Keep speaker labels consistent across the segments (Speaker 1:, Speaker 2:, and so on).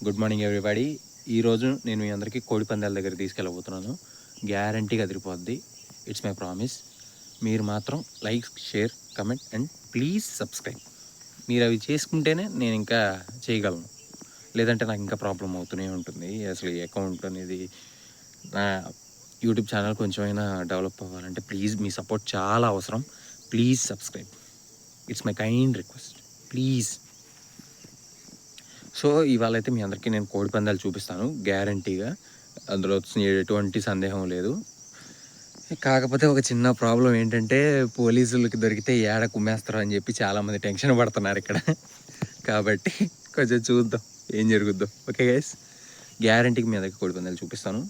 Speaker 1: Good morning everybody. ఈరోజు నేను మీ అందరికీ కోడి పందాల దగ్గర తీసుకెళ్ళబోతున్నాను. గ్యారంటీగా అదిరిపోద్ది. It's my promise. మీరు మాత్రం like, share, comment and please subscribe. మీరు అవి చేసుకుంటేనే నేను ఇంకా చేయగలను, లేదంటే నాకు ఇంకా ప్రాబ్లం అవుతూనే ఉంటుంది. అసలు ఈ అకౌంట్ అనేది, నా యూట్యూబ్ ఛానల్ కొంచెమైనా డెవలప్ అవ్వాలంటే ప్లీజ్ మీ సపోర్ట్ చాలా అవసరం. Please subscribe. It's my kind request, please. So ఇవాళ అయితే మీ అందరికీ నేను కోడి పందాలు చూపిస్తాను గ్యారంటీగా. అందులో ఎటువంటి సందేహం లేదు. కాకపోతే ఒక చిన్న ప్రాబ్లం ఏంటంటే, పోలీసులకి దొరికితే ఏడ కుమ్మేస్తారు అని చెప్పి చాలామంది టెన్షన్ పడుతున్నారు ఇక్కడ. కాబట్టి కొంచెం చూద్దాం ఏం జరుగుద్దో. ఓకే గైస్, గ్యారంటీకి మీ అందరికీ కోడి పందాలు చూపిస్తాను.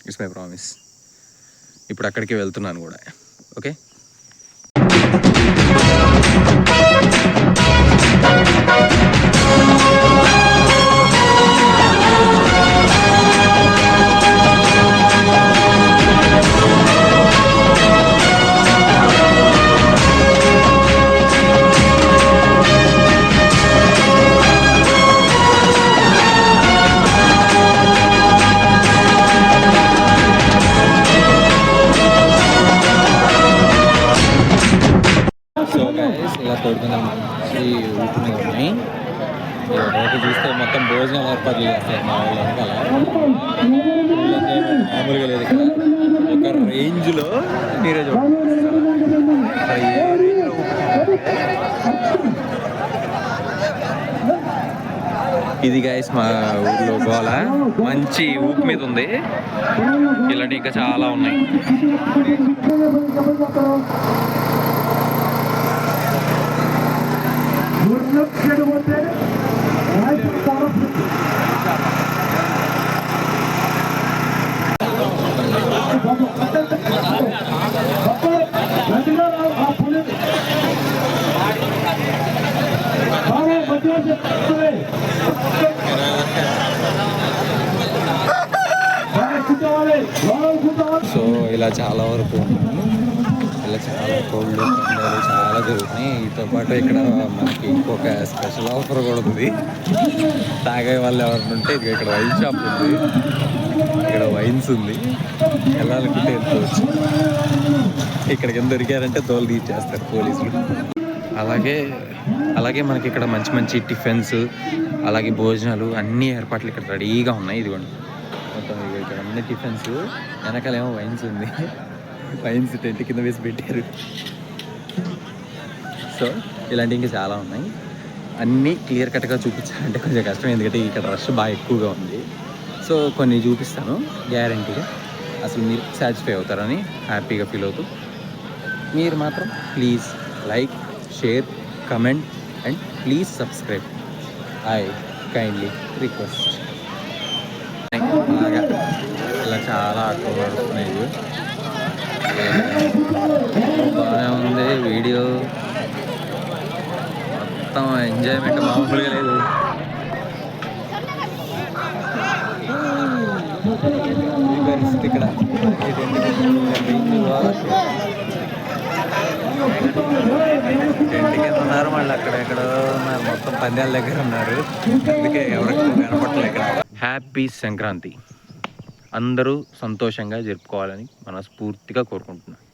Speaker 1: It's my promise. ఇప్పుడు అక్కడికి వెళ్తున్నాను కూడా. ఓకే. ఇలా కోరుకుందాం మంచి ఊపిరి ఉన్నాయి. బయట చూస్తే మొత్తం భోజనాలు ఏర్పాట్లు చేస్తారు మా వాళ్ళు వెనకాల. మామూలుగా లేదు ఇక్కడ. ఒక రేంజ్లో మీరే చూడండి. ఇది గైస్ మా ఊర్లో గోల మంచి ఊపి మీద ఉంది. ఇలాంటి ఇంకా చాలా ఉన్నాయి. సో ఇలా చాలా వరకు ఇలా చాలా కోళ్ళు పందాలు చాలా జరుగుతున్నాయి. వీటితో పాటు ఇక్కడ మనకి ఇంకొక స్పెషల్ ఆఫర్ కూడా ఉంది. తాగే వాళ్ళు ఎవరైనా ఉంటే ఇక్కడ వైన్ షాప్ ఉంది, ఇక్కడ వైన్స్ ఉంది. వెళ్ళాలనుకుంటే వెళ్ళవచ్చు. ఇక్కడికి ఎంత దొరికారంటే తోలు తీసేస్తారు పోలీసులు. అలాగే మనకి ఇక్కడ మంచి మంచి టిఫిన్స్, అలాగే భోజనాలు అన్ని ఏర్పాట్లు ఇక్కడ రెడీగా ఉన్నాయి. ఇదిగోండి మొత్తం ఇక్కడ అన్ని టిఫిన్స్, వెనకాలేమో వైన్స్ ఉంది. వైన్స్ టెంట్ కింద వేసి పెట్టారు. సో ఇలాంటివి ఇంకా చాలా ఉన్నాయి. అన్నీ క్లియర్ కట్గా చూపించాలంటే కొంచెం కష్టం, ఎందుకంటే ఇక్కడ రష్ బాగా ఎక్కువగా ఉంది. సో కొన్ని చూపిస్తాను గ్యారంటీగా. అసలు మీరు సాటిస్ఫై అవుతారని హ్యాపీగా ఫీల్ అవుతూ, మీరు మాత్రం please like, share, comment and please subscribe. I kindly request. అలాగా ఇలా చాలా ఆటలు పడుతున్నాయి. బాగానే ఉంది వీడియో మొత్తం. ఎంజాయ్మెంట్ మామూలుగా లేదు. ఈ పరిస్థితి ఇక్కడ టెంట్ కింద ఉన్నారు, మళ్ళీ అక్కడెక్కడో ఉన్నారు, మొత్తం పందాల దగ్గర ఉన్నారు. అందుకే ఎవరికి కనపడలేదు ఇక్కడ. హ్యాపీ సంక్రాంతి. అందరూ సంతోషంగా జరుపుకోవాలని మనస్ఫూర్తిగా కోరుకుంటున్నాను.